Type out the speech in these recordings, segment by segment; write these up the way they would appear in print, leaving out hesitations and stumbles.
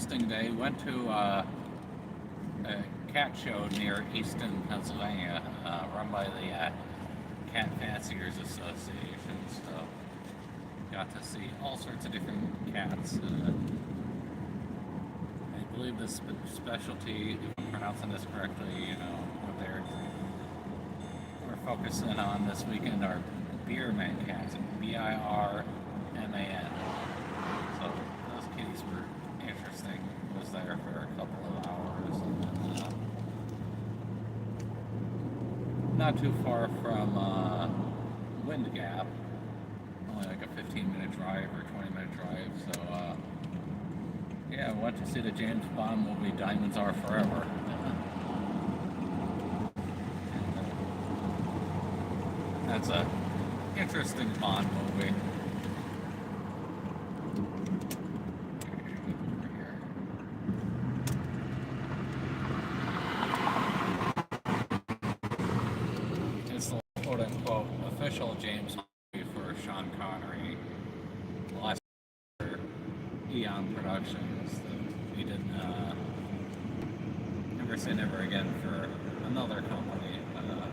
interesting day. Went to a cat show near Easton, Pennsylvania, run by the Cat Fanciers Association. So got to see all sorts of different cats. I believe the specialty, if I'm pronouncing this correctly, what we're focusing on this weekend are Beerman cats, Birman. So those kitties were interesting. Was there for a couple of hours. And, not too far from Wind Gap, only like a 15-minute drive or 20-minute drive. So yeah, I went to see the James Bond movie Diamonds Are Forever. That's a interesting Bond movie. It's the quote-unquote official James Bond movie for Sean Connery. The last Eon Productions. He did Never Say Never Again for another company, another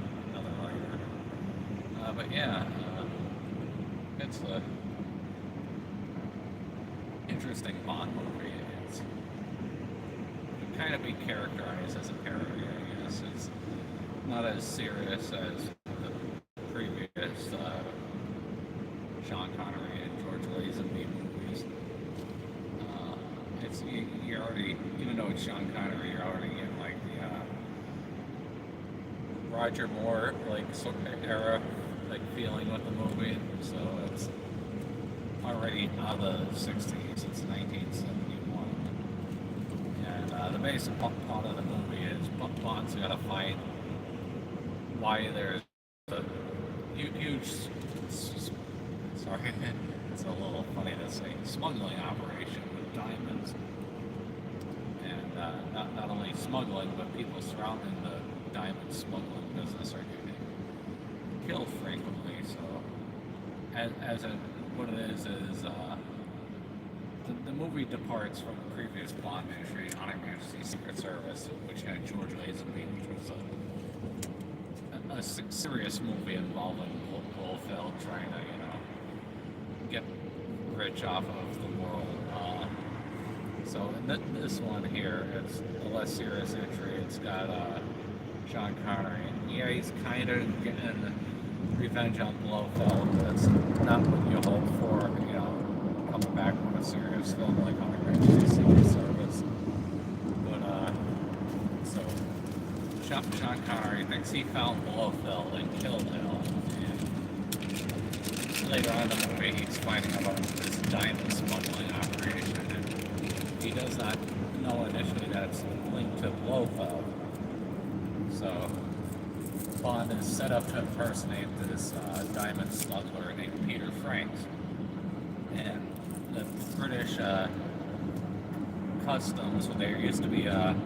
writer. But yeah, it's a interesting Bond movie. It's kind of be characterized as a parody, I guess. It's not as serious as the previous Sean Connery and George Lazenby movies. It's you're already, even though it's Sean Connery, you're already in like the Roger Moore sort of era feeling with the movie. So it's already out of the 60s. It's 1971, and the basic plot of the movie is Bond's got to find why there's a huge, sorry, it's a little funny to say, smuggling operation with diamonds. And not only smuggling, but people surrounding the diamond smuggling business are getting killed frequently. So, what it is the movie departs from the previous Bond ministry, On Her Majesty's Secret Service, which had George Lazenby, which was a serious movie involving Blofeld trying to, get rich off of the world. So in this one here, it's a less serious entry. It's got Sean Connery. Yeah, he's kind of getting revenge on Blofeld. That's not what you hope for, coming back with a serious film like On Her Majesty's Secret Service. But so Sean Connery thinks he found Blofeld and killed him. Later on in the movie, he's finding about this diamond smuggling operation, and he does not know initially that it's linked to Blofeld. So Bond is set up to impersonate this diamond smuggler named Peter Franks, and the British customs. There used to be a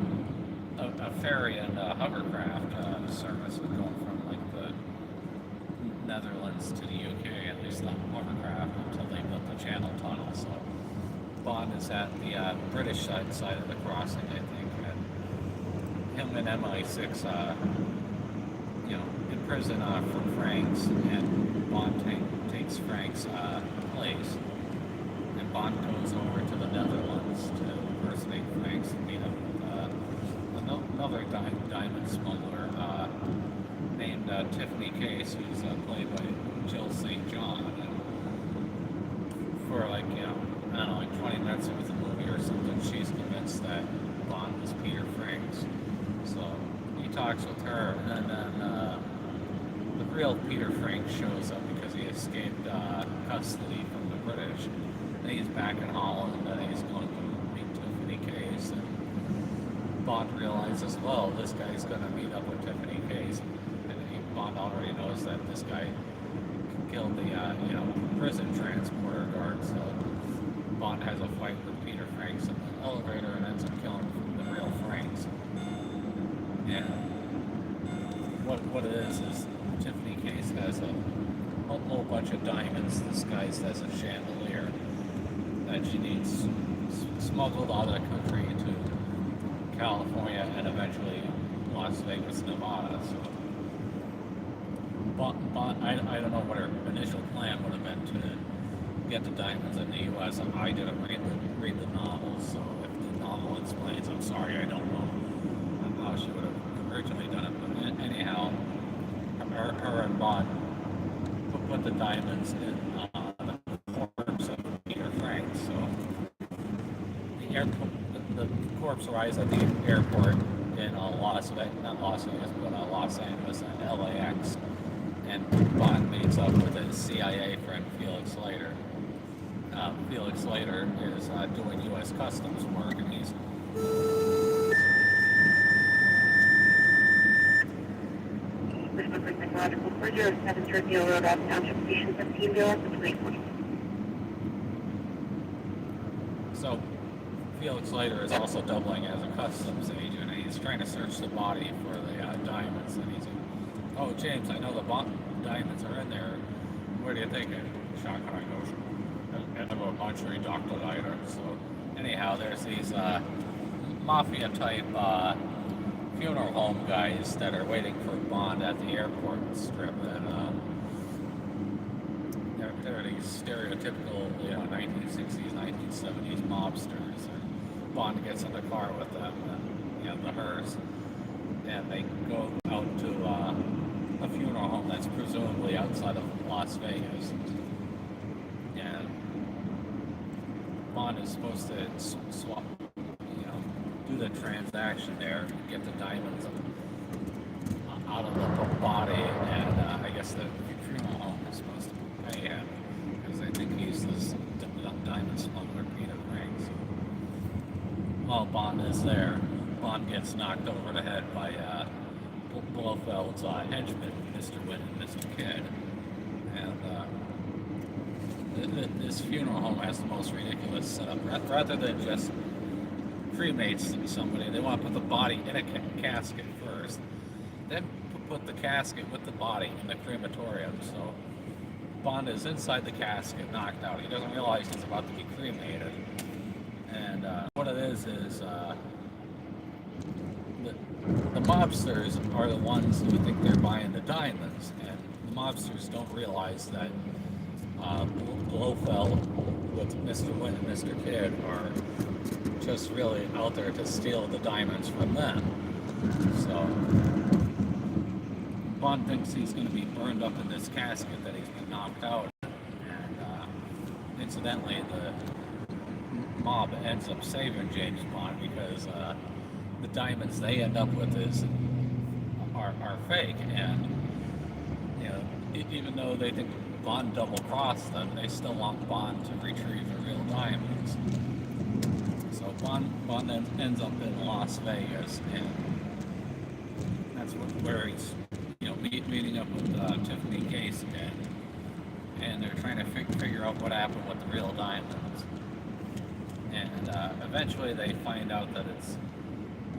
ferry and a hovercraft service going from the Netherlands to the UK, at least the hovercraft, until they built the Channel Tunnel. So Bond is at the British side of the crossing, I think, and him and MI6, imprison from Franks, and Bond takes Franks' place, and Bond goes over to the Netherlands to impersonate Franks and meet up with another diamond smuggler named Tiffany Case, who's played by Jill St. John. And for 20 minutes of the movie or something, she's convinced that Bond was Peter Franks. So he talks with her, and then the real Peter Franks shows up because he escaped custody from the British. And he's back in Holland, and he's going to meet Tiffany Case. And Bond realizes, well, this guy's going to meet up with Tiffany Case. Bond already knows that this guy killed the prison transporter guard, so Bond has a fight with Peter Franks in the elevator and ends up killing the real Franks. And what it is Tiffany Case has a whole bunch of diamonds disguised as a chandelier that she needs smuggled out of the country to California and eventually Las Vegas, Nevada. So, but I don't know what her initial plan would have been to get the diamonds in the U.S. I didn't read the novel, so if the novel explains, I'm sorry, I don't know how she would have originally done it. But anyhow, her and Bond put the diamonds in the corpse of Peter Franks. So the corpse arrives at the airport in Las Vegas, not Las Vegas, but Los Angeles and LAX. And Bond meets up with his CIA friend Felix Leiter. Felix Leiter is doing U.S. Customs work, and he's Technological 407 Churchill Road, Rock Township, Station 15, Bill, 2020. So Felix Leiter is also doubling as a customs agent, and he's trying to search the body for the diamonds. And he's like, "Oh, James, I know the diamonds are in there. Where do you think it? Shanghai Ocean. End of a country, Dr. Leiter." So anyhow, there's these mafia-type funeral home guys that are waiting for Bond at the airport strip, and they're these stereotypical, 1960s, 1970s mobsters. And Bond gets in the car with them, the hearse, and they go out to a funeral home that's presumably outside of Las Vegas, and Bond is supposed to swap, do the transaction there, get the diamonds out of the body, and I guess the funeral home is supposed to pay him, because I think he's this diamond smuggler, Peter Franks. While Bond is there, Bond gets knocked over the head by Blofeld's henchmen, Mr. Witt and Mr. Kidd. And this funeral home has the most ridiculous setup. Rather than just cremate somebody, they want to put the body in a casket first, then put the casket with the body in the crematorium. So Bond is inside the casket, knocked out. He doesn't realize he's about to be cremated. And what it is the mobsters are the ones who think they're buying the diamonds, and the mobsters don't realize that Blofeld with Mr. Witt and Mr. Kidd are just really out there to steal the diamonds from them. So Bond thinks he's going to be burned up in this casket that he's been knocked out in. And incidentally, the mob ends up saving James Bond, because the diamonds they end up with are fake, and even though they think Bond double-crossed them, they still want Bond to retrieve the real diamonds. So Bond then ends up in Las Vegas, and that's where he's meeting up with Tiffany Case again, and they're trying to figure out what happened with the real diamonds. And eventually they find out that it's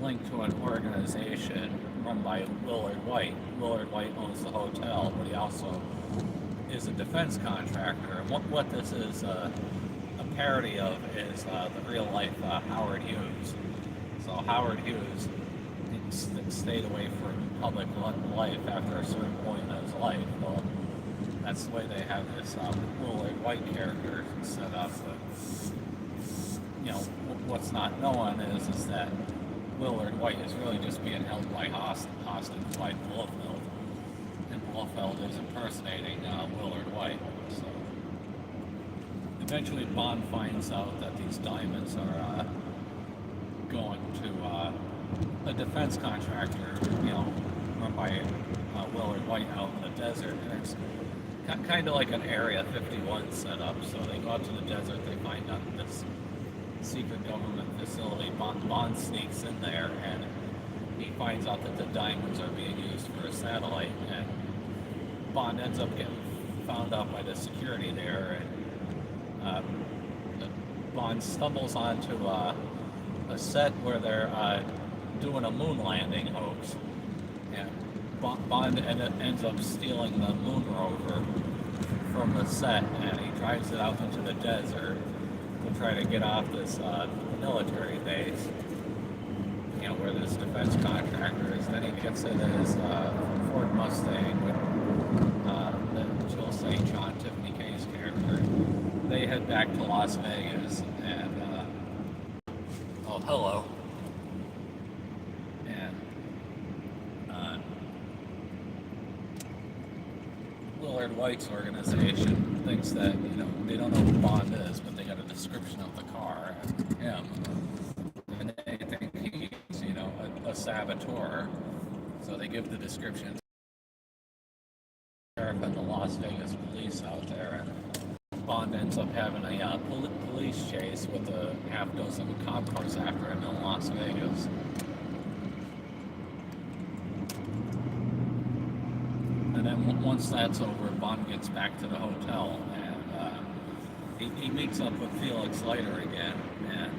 linked to an organization run by Willard White. Willard White owns the hotel, but he also is a defense contractor. And what this is a parody of is the real-life Howard Hughes. So Howard Hughes stayed away from public life after a certain point in his life. Well, that's the way they have this Willard White character set up. But, what's not known is that Willard White is really just being held by hostage by Blofeld, and Blofeld is impersonating Willard White. So eventually Bond finds out that these diamonds are going to a defense contractor, run by Willard White out in the desert. And it's kind of like an Area 51 setup. So they go out to the desert, they find out this secret government facility. Bond sneaks in there, and he finds out that the diamonds are being used for a satellite, and Bond ends up getting found out by the security there, and Bond stumbles onto a set where they're doing a moon landing hoax, and Bond ends up stealing the moon rover from the set, and he drives it out into the desert. The to try to get off this military base, you know, where this defense contractor is. Then he gets in his Ford Mustang with Jill St. John, Tiffany K's character. They head back to Las Vegas, and oh, hello. And Willard White's organization thinks that, you know, they don't know who Bond is, but they got a description of the car and him, and they think he's, you know, a saboteur. So they give the description to the sheriff and the Las Vegas police out there, and Bond ends up having a police chase with a half dozen cop cars after him in Las Vegas. And then once that's over, Bond gets back to the hotel, and he meets up with Felix Leiter again, and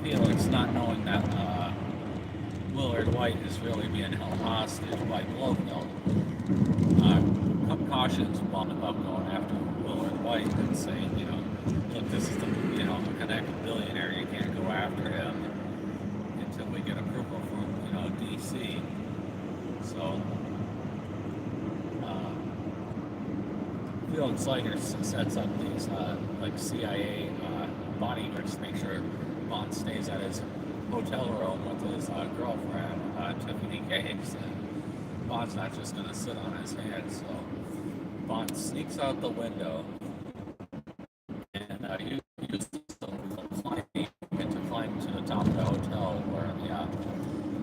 Felix, not knowing that Willard White is really being held hostage by Blofeld, cautions Bond about going after Willard White and saying, you know, look, this is the, you know, a connected billionaire, you can't go after him until we get approval from, you know, DC. So Felix Leiter sets up these like CIA bodyguards to make sure Bond stays at his hotel room with his girlfriend, Tiffany Case, and Bond's not just going to sit on his hands. So Bond sneaks out the window and uses some climbing to climb to the top of the hotel where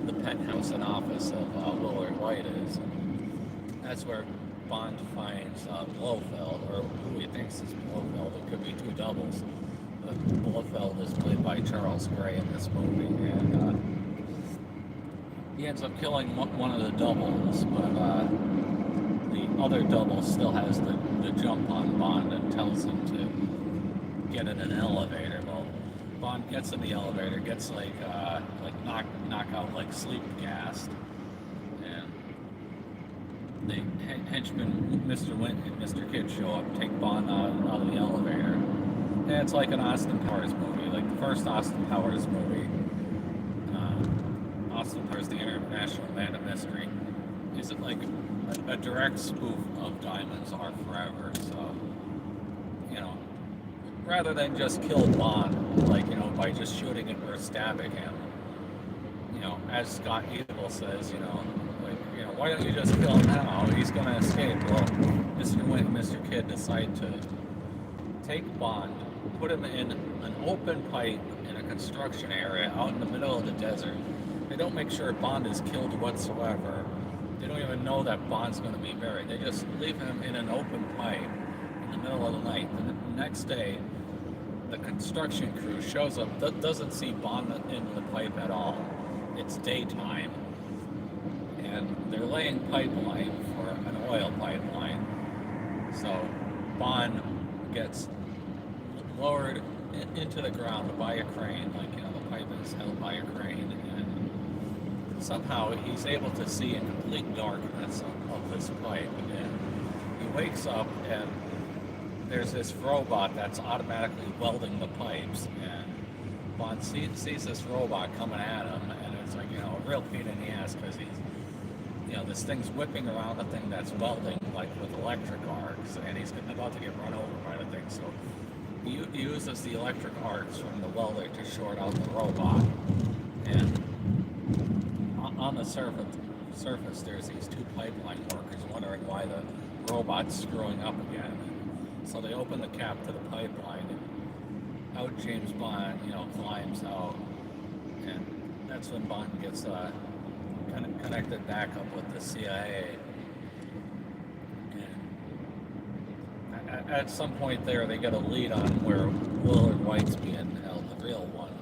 the penthouse and office of Willard White is. And that's where Bond finds Blofeld, or who he thinks is Blofeld. It could be two doubles. But Blofeld is played by Charles Gray in this movie, and he ends up killing one of the doubles, but the other double still has the jump on Bond and tells him to get in an elevator. Well, Bond gets in the elevator, gets like knockout, like sleep gassed, and the henchmen, Mr. Wint and Mr. Kidd, show up, take Bond out of the elevator. Yeah, it's like an Austin Powers movie, like the first Austin Powers movie. Austin Powers, the International Man of Mystery, is it like a direct spoof of Diamonds Are Forever. So, you know, rather than just kill Bond, like, you know, by just shooting him or stabbing him, you know, as Scott Eagle says, you know, like, you know, why don't you just kill him now? He's going to escape. Well, Mr. Wint and Mr. Kidd decide to take Bond, put him in an open pipe in a construction area out in the middle of the desert. They don't make sure Bond is killed whatsoever. They don't even know that Bond's going to be buried. They just leave him in an open pipe in the middle of the night. The next day, the construction crew shows up, doesn't see Bond in the pipe at all. It's daytime, and they're laying pipeline for an oil pipeline. So Bond gets lowered into the ground by a crane, like, you know, the pipe is held by a crane, and somehow he's able to see in complete darkness of this pipe, and he wakes up and there's this robot that's automatically welding the pipes, and Bond sees this robot coming at him, and it's like, you know, a real pain in the ass, because he's, you know, this thing's whipping around the thing that's welding, like with electric arcs, and he's about to get run over by the thing. So he uses the electric arcs from the welder to short out the robot, and on the surface there's these two pipeline workers wondering why the robot's screwing up again. So they open the cap to the pipeline, and out James Bond, you know, climbs out, and that's when Bond gets connected back up with the CIA. And at some point there, they get a lead on where Willard White's being held, the real one.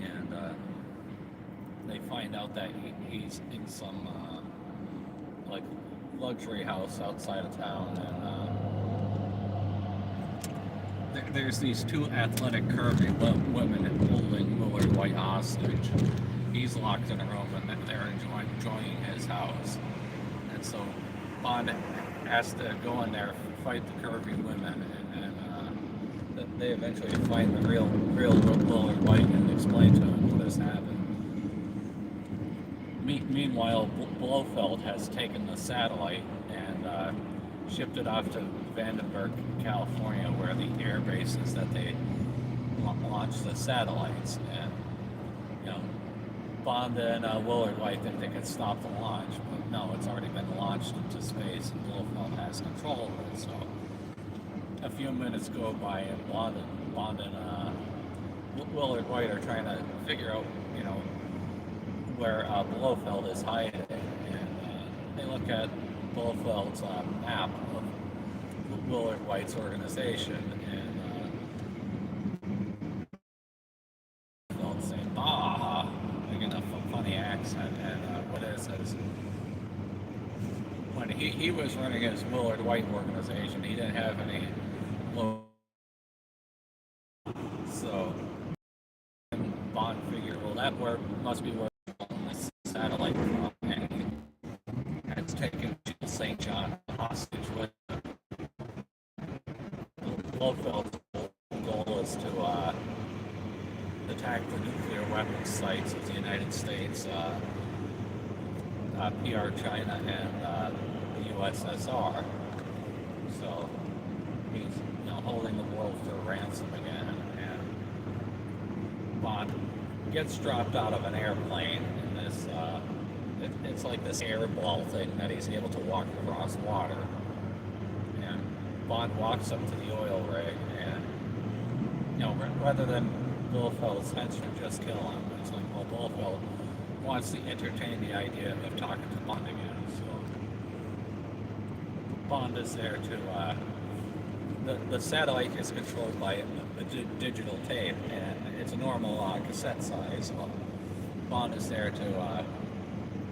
And they find out that he's in some like luxury house outside of town, and there's these two athletic, curvy women holding Willard White hostage. He's locked in a room, and they're enjoying his house. And so Bond has to go in there, fight the curvy women, they eventually find the real Willard White and explain to him what has happened. Meanwhile, Blofeld has taken the satellite and shipped it off to Vandenberg, California, where the air base is that they launch the satellites. And Bond and Willard White think they can stop the launch, but no, it's already been launched into space, and Blofeld has control of it. So a few minutes go by, and Bond and Willard White are trying to figure out, where Blofeld is hiding, and they look at Blofeld's map of Willard White's organization, and Blofeld saying, "Ah," like in a funny accent, and what is when he was running his Willard White organization, he didn't have any so Bond figured, well, that must be where satellite from, and it's taken St. John hostage with him. Blofeld's goal is to attack the nuclear weapons sites of the United States, PR China, and the USSR. So he's holding the world for ransom again, and Bond gets dropped out of an airplane in this, it's like this air ball thing that he's able to walk across water. And Bond walks up to the oil rig, and, rather than Blofeld's henchmen just kill him, it's like, well, Blofeld wants to entertain the idea of talking to Bond again. So Bond is there to, the satellite is controlled by a digital tape, and it's a normal cassette size. So Bond is there to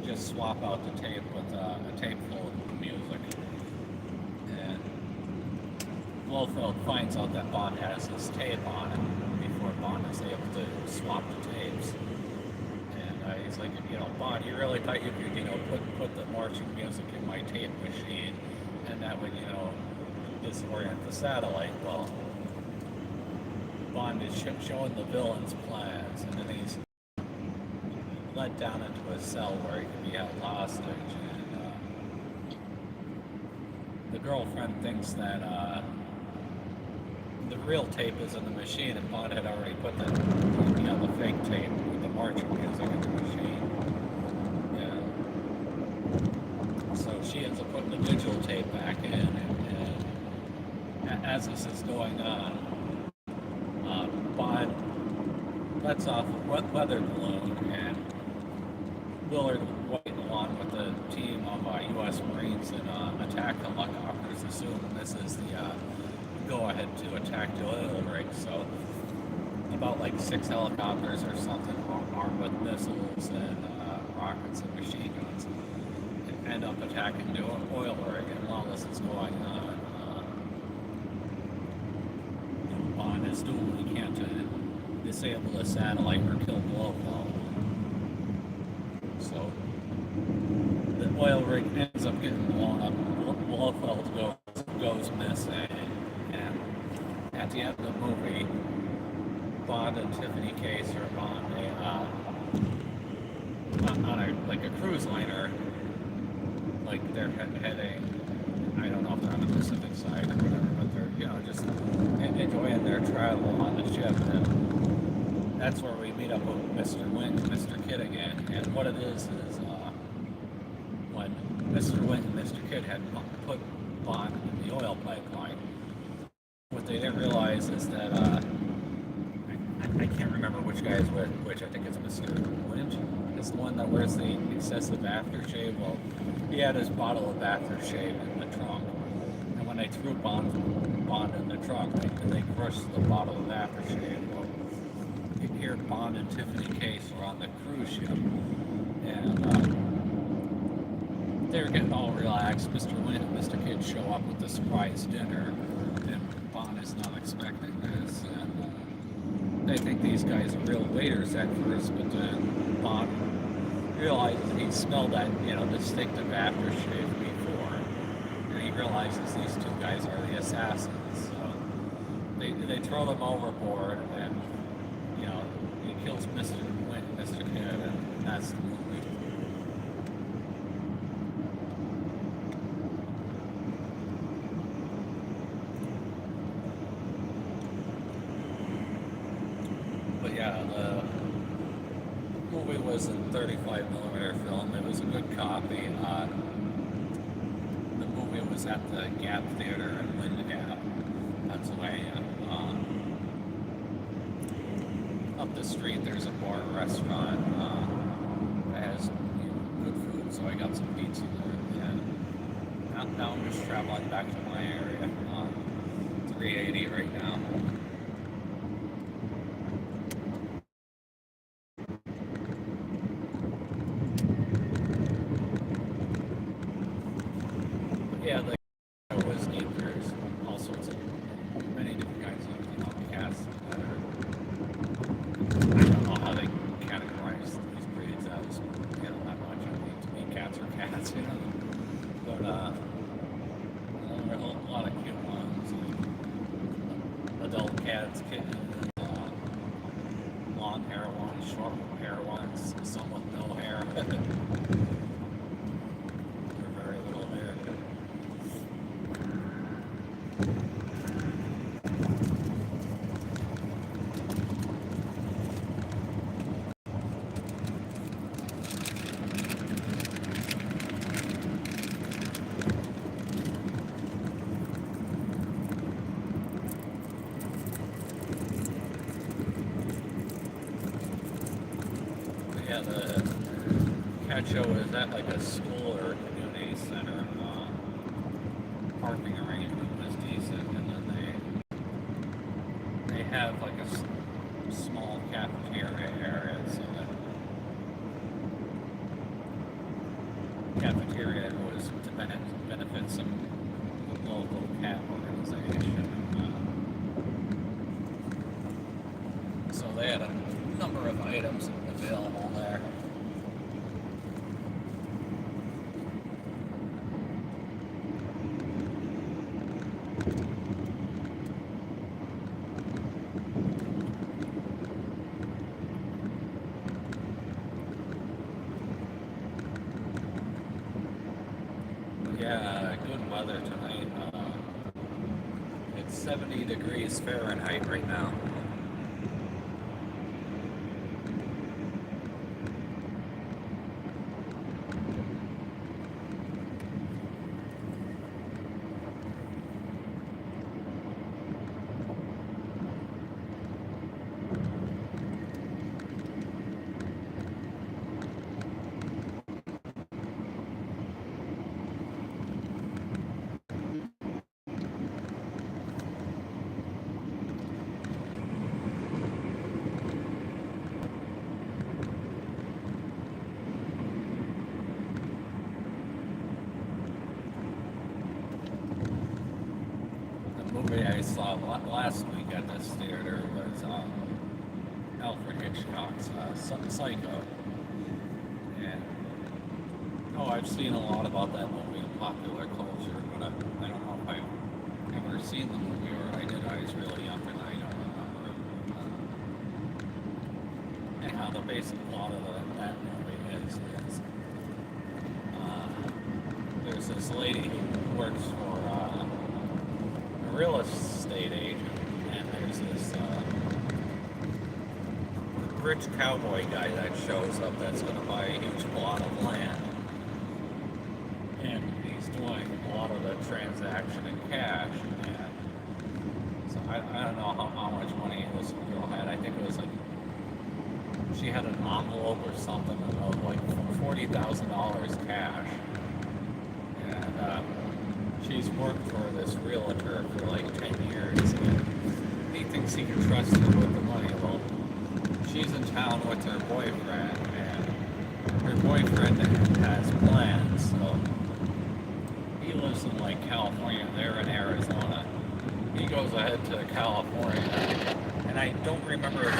just swap out the tape with a tape full of music. And Blofeld finds out that Bond has his tape on it before Bond is able to swap the tapes. And he's like, Bond, you really thought you could, put the marching music in my tape machine, and that would, disorient the satellite. Well, Bond is showing the villain's plans, and then he's led down into a cell where he can be held hostage. And the girlfriend thinks that the real tape is in the machine, and Bond had already put the fake tape with the marching music in the machine. And so she ends up putting the digital tape back in, and as this is going on, Bond lets off a weather balloon, and Willard White, along with the team of U.S. Marines and attack helicopters, assume this is the go-ahead to attack the oil rig. So about like 6 helicopters or something armed with missiles and rockets and machine guns end up attacking the oil rig. And while this is going on, Bond is doing what he can to disable the satellite or kill Blofeld. So the oil rig ends up getting blown up. Blofeld goes missing, and at the end of the movie, Bond and Tiffany Case are on a cruise liner, like they're heading, I don't know if they're on the Pacific side or whatever, but they're just enjoying their travel on the ship. And that's where we meet up with Mr. Wint and Mr. Kidd again. And what it is when Mr. Wint and Mr. Kidd had put Bond in the oil pipeline, what they didn't realize is that I can't remember which guy is which. I think it's Mr. Wint. It's the one that wears the excessive aftershave. Well, he had his bottle of aftershave in the trunk, and when they threw Bond in the trunk, they crushed the bottle of aftershave. Well, here Bond and Tiffany Case were on the cruise ship, and they were getting all relaxed. Mr. Wint and Mr. Kidd show up with the surprise dinner, and Bond is not expecting this, and they think these guys are real waiters at first, but then Bond realizes he smelled that, distinctive aftershave before, and he realizes these two guys are the assassins. So they throw them overboard, and you know he kills Mr. Kid, and that's the movie. But yeah, the movie was in 35mm film. It was a good copy. The movie was at the Gap Theater in Linda Gap, Pennsylvania. Up the street, there's a bar restaurant that has good food, so I got some pizza there. And now I'm just traveling back to my area. 380 right now. Yeah, the was neat. There's all sorts of many different kinds of cats. I don't know how they categorize these breeds as, not much. I mean, to me, cats are cats, But there are a lot of cute ones, like adult cats, kittens, long hair ones, short hair ones, some with no hair. They're very little hair. Yeah, the cat show is at like a school or a community center. Parking arrangement was decent, and then they have like a small cafeteria area, so that cafeteria was to benefit some local cat organization. So they had a number of items available there. Yeah, good weather tonight. It's 70 degrees Fahrenheit right now. Movie I saw last week at this theater was Alfred Hitchcock's Psycho. And I've seen a lot about that movie in popular culture, but I don't know if I've ever seen the movie, or I did. I was really young and I don't remember. Anyhow, the basic plot of that movie is there's this lady who works for real estate agent, and there's this rich cowboy guy that shows up that's going to buy a huge plot of land, and he's doing a lot of the transaction in cash. And so I don't know how much money this girl had. I think it was like she had an envelope or something of like $40,000 cash, and she's worked for this realtor for like 10 years, and he thinks he can trust her with the money. Well, she's in town with her boyfriend, and her boyfriend has plans, so he lives in like California, they're in Arizona. He goes ahead to California, and I don't remember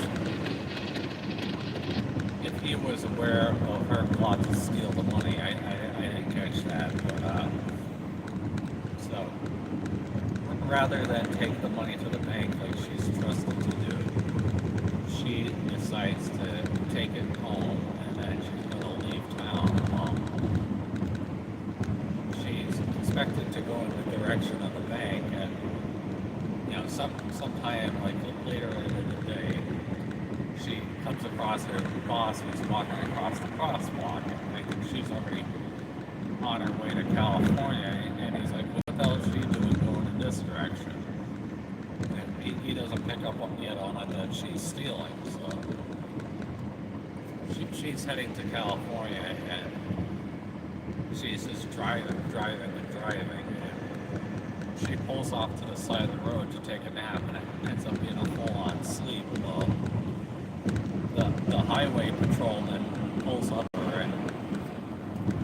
if he was aware of her plot to steal the money. I didn't catch that, but so rather than take the money to the bank like get home, and then she's going to leave town. She's expected to go in the direction of the bank, and sometime like later in the day, she comes across her boss who's walking across the crosswalk, and I think she's already on her way to California, and he's like, what the hell is she doing going in this direction? And he doesn't pick up on it that she's stealing, so she's heading to California, and she's just driving, and she pulls off to the side of the road to take a nap, and it ends up being a full-on sleep. Well, the highway patrolman pulls up to her and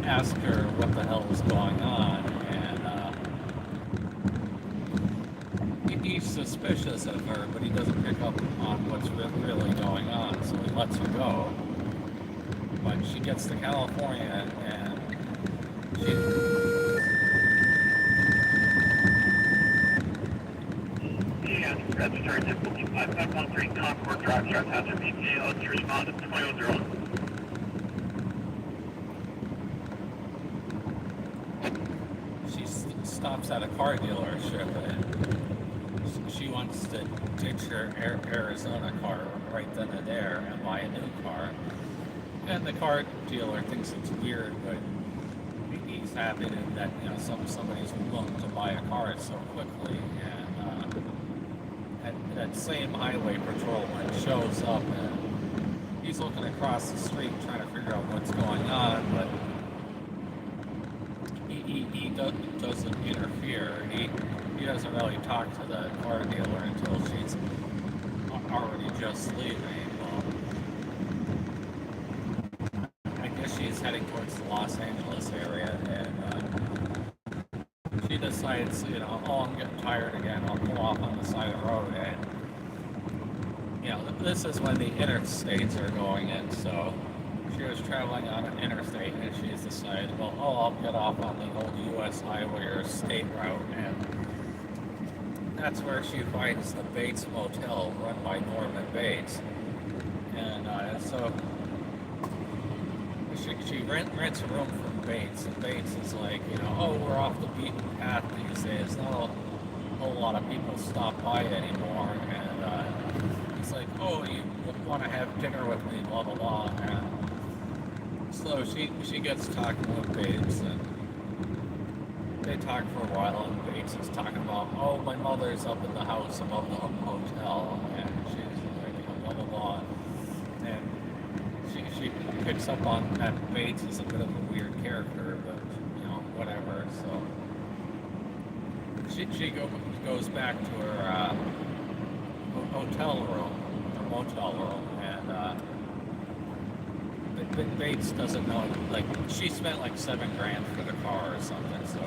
asks her what the hell is going on, and he's suspicious of her, but he doesn't pick up on what's really going on, so he lets her go. But she gets to California, and Registered at 5513 Concord Drive, South Hazard ETA, let's respond at 2001. She stops at a car dealership, and she wants to ditch her Arizona car right then and there and buy a new car. And the car dealer thinks it's weird, but he's happy that somebody's willing to buy a car so quickly. And that same highway patrolman shows up, and he's looking across the street trying to figure out what's going on, but he doesn't interfere. He doesn't really talk to the car dealer until she's already just leaving. I guess she's heading towards the Los Angeles area, and she decides, I'm getting tired again, I'll pull off on the side of the road, and this is when the interstates are going in, so she was traveling on an interstate, and she's decided, I'll get off on the old U.S. highway or state route, and that's where she finds the Bates Motel, run by Norman Bates, and so she rents a room from Bates, and Bates is like, we're off the beaten path these days, not a whole lot of people stop by anymore, and he's like, you want to have dinner with me, blah blah blah, and so she gets talking with Bates, and they talk for a while, and Bates is talking about, my mother's up in the house above the hotel, and she's like, blah blah blah, and she picks up on that Bates is a bit of a weird character, but whatever. So she goes back to her hotel room, her motel room, and Bates doesn't know. Like, she spent like $7,000 for the car or something. So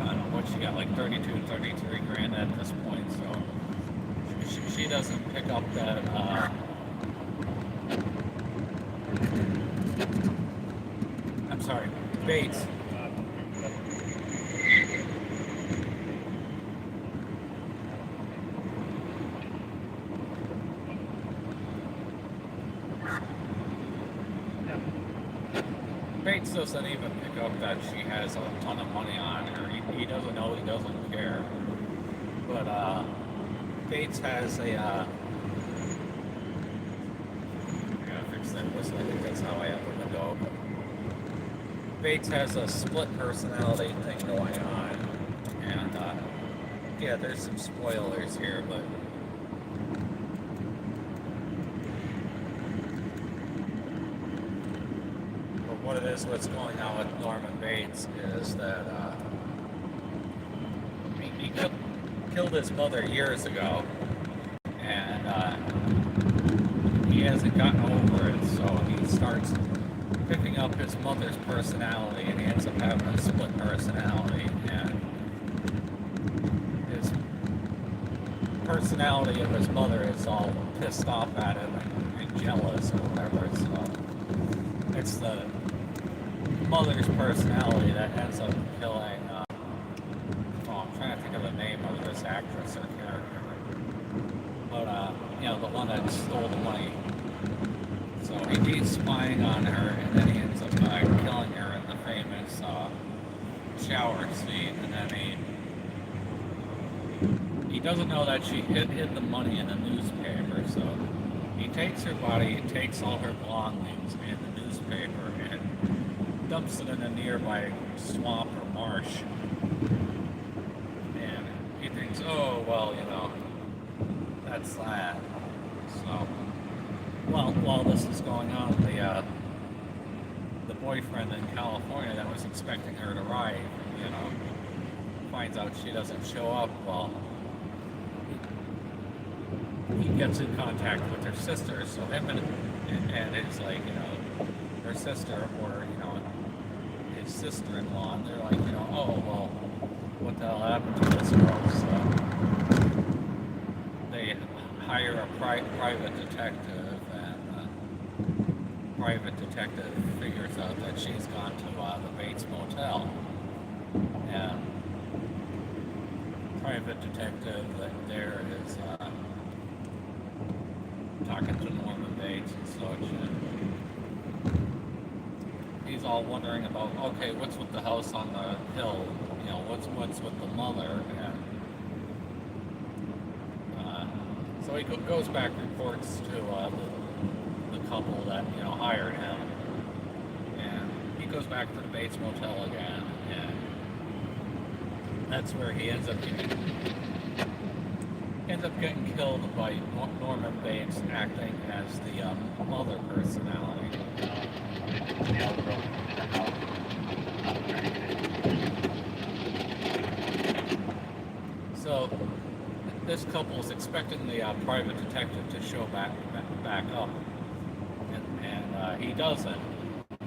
I don't know what she got, like 33 grand at this point. So she doesn't pick up that. I'm sorry, Bates. Bates doesn't even pick up that she has a ton of money on her. He doesn't know, he doesn't care. But Bates has a I gotta fix that whistle, I think that's how I have the window open. Bates has a split personality thing going on, and yeah, there's some spoilers here, but what it is, what's going on with Norman Bates is that he killed his mother years ago, and he hasn't gotten over it, so he starts picking up his mother's personality, and he ends up having a split personality, and his personality of his mother is all pissed off at him and jealous or whatever, so it's the mother's personality that ends up killing, I'm trying to think of the name of this actress or character, but, the one that stole the money So he's spying on her, and then he ends up killing her in the famous shower scene. And then he doesn't know that she hid the money in the newspaper. So he takes her body, he takes all her belongings in the newspaper, and dumps it in a nearby swamp or marsh. And he thinks, oh, well, that's that. So, while this is going on, the boyfriend in California that was expecting her to arrive, finds out she doesn't show up. Well, he gets in contact with her sister, so him and his, her sister, or, his sister-in-law, and they're like, oh, well, what the hell happened to this girl? So they hire a private detective, and private detective figures out that she's gone to the Bates Motel, and private detective there is talking to Norman Bates and such, and he's all wondering about, okay, what's with the house on the hill? What's with the mother? And so he goes back, reports to the couple that hired him, and he goes back to the Bates Motel again, and that's where he ends up getting killed by Norman Bates acting as the mother personality. So this couple is expecting the private detective to show back up, and he doesn't.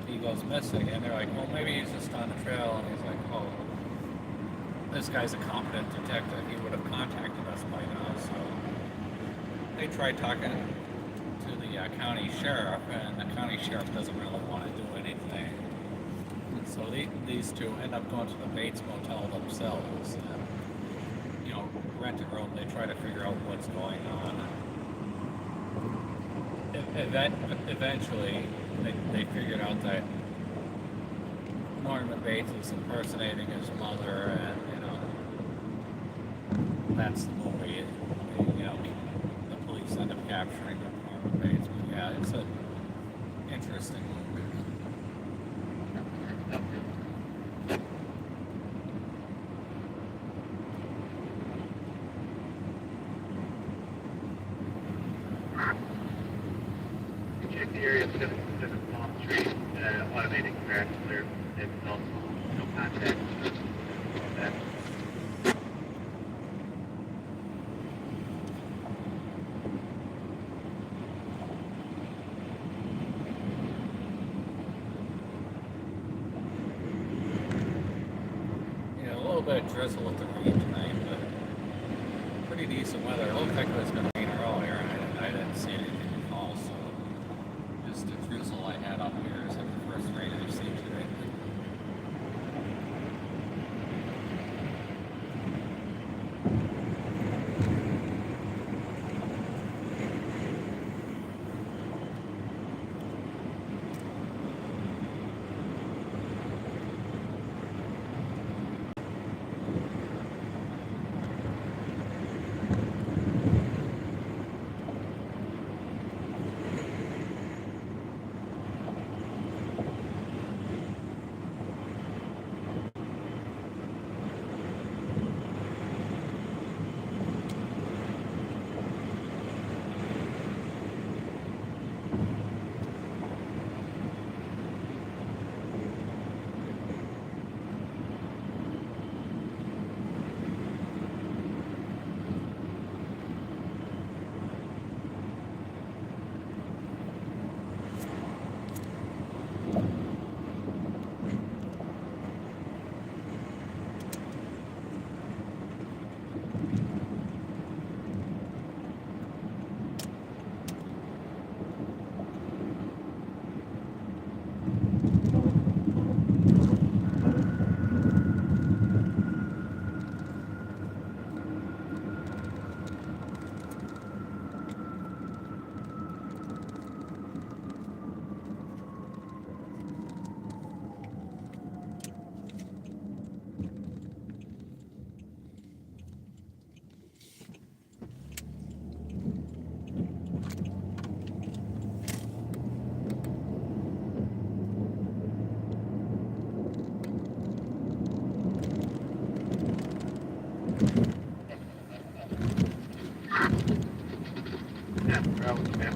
He goes missing, and they're like, well, maybe he's just on the trail, and he's like, oh, this guy's a competent detective. He would have contacted us by now. So they try talking to the county sheriff, and the county sheriff doesn't really want to do anything. And so these two end up going to the Bates Motel themselves, and rent a room. They try to figure out what's going on. Eventually, they figured out that Norman Bates is impersonating his mother, and that's the movie. The police end up capturing Norman Bates. But yeah, it's an interesting movie. Check the area of Palm Street, automated comparison clear. There's also no contact. That. A little bit of drizzle with the rain tonight, but pretty decent weather. It looked like it was going to rain earlier, and I didn't see anything at all, so just the drizzle I had up here is like the first rain I've seen today. Bravo, man.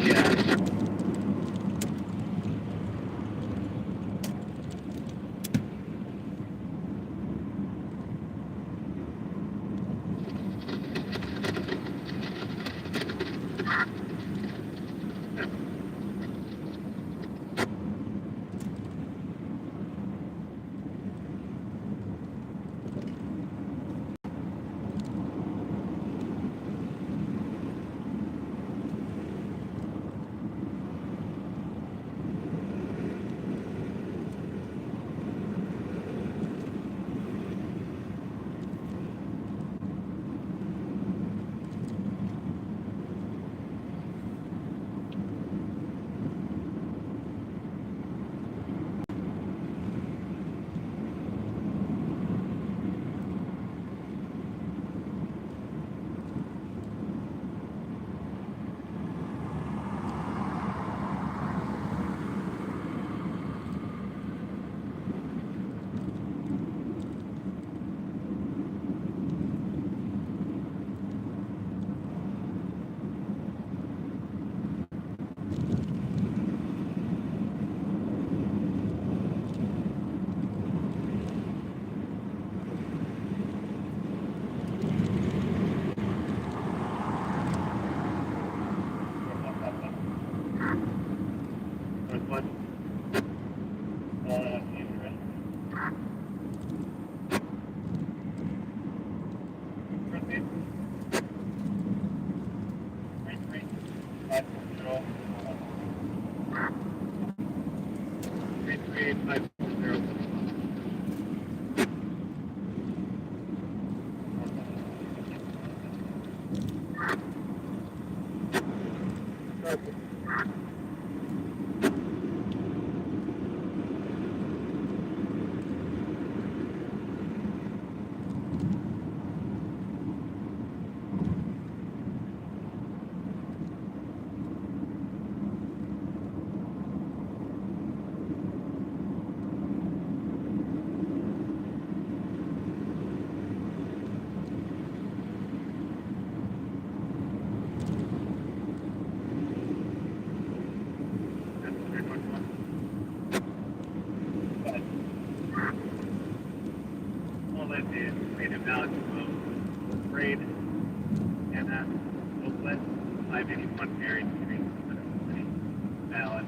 Yeah. Northwest. East. Proceed. 33. 540. 33. 540. Perfect. All that is made a value of grade and Northwest 581 Mary Street, valid.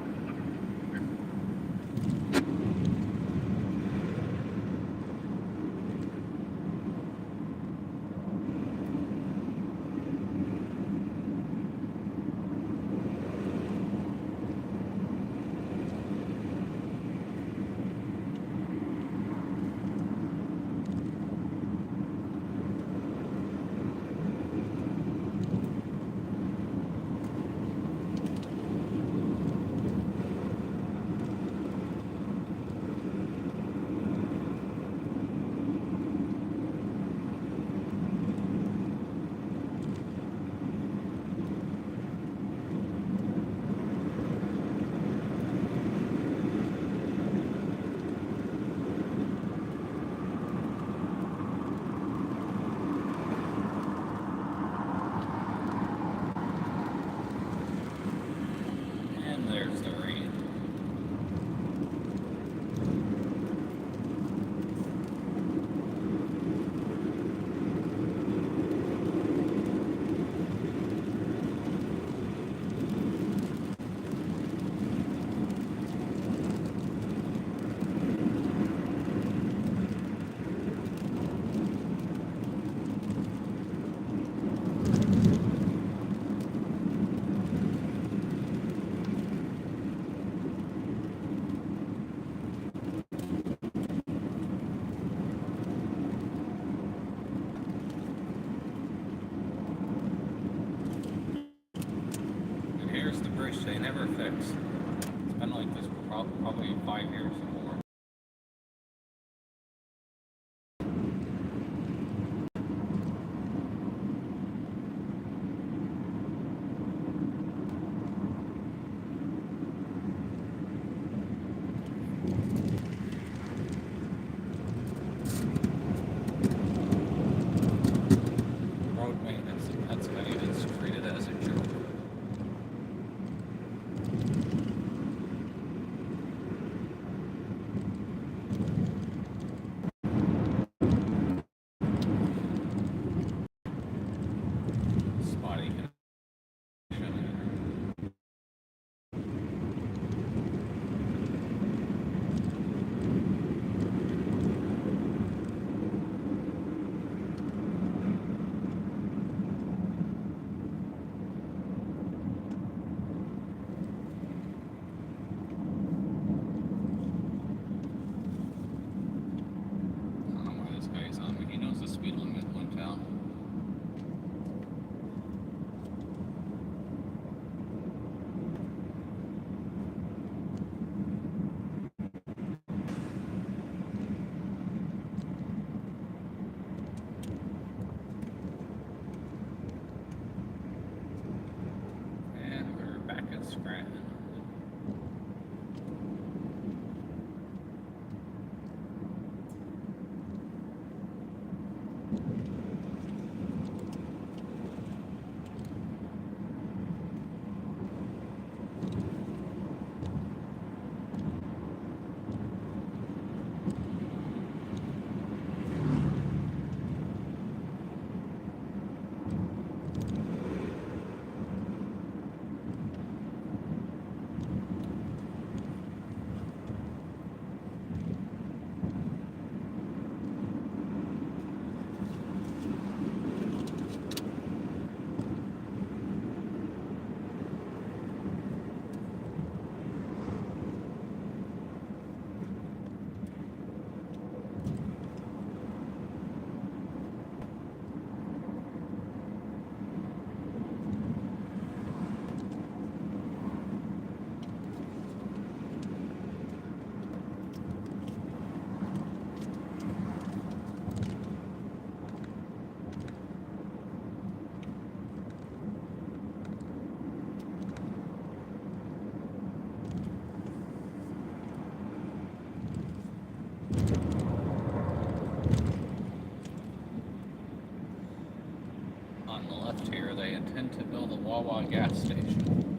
gas station.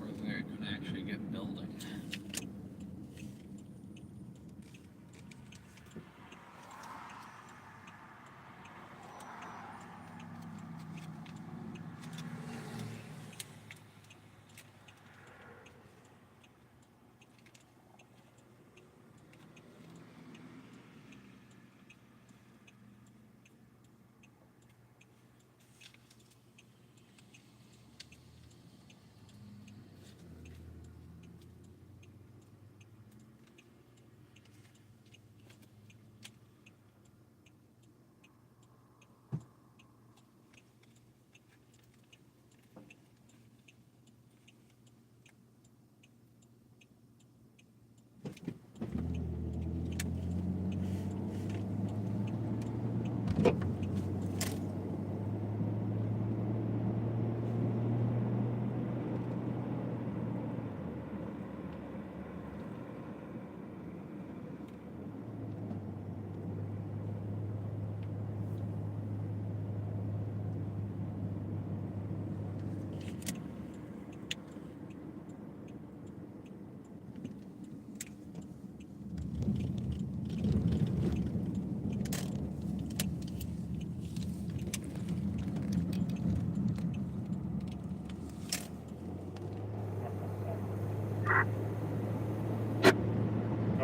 Or they're going to actually get building.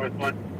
North one.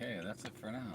Okay, that's it for now.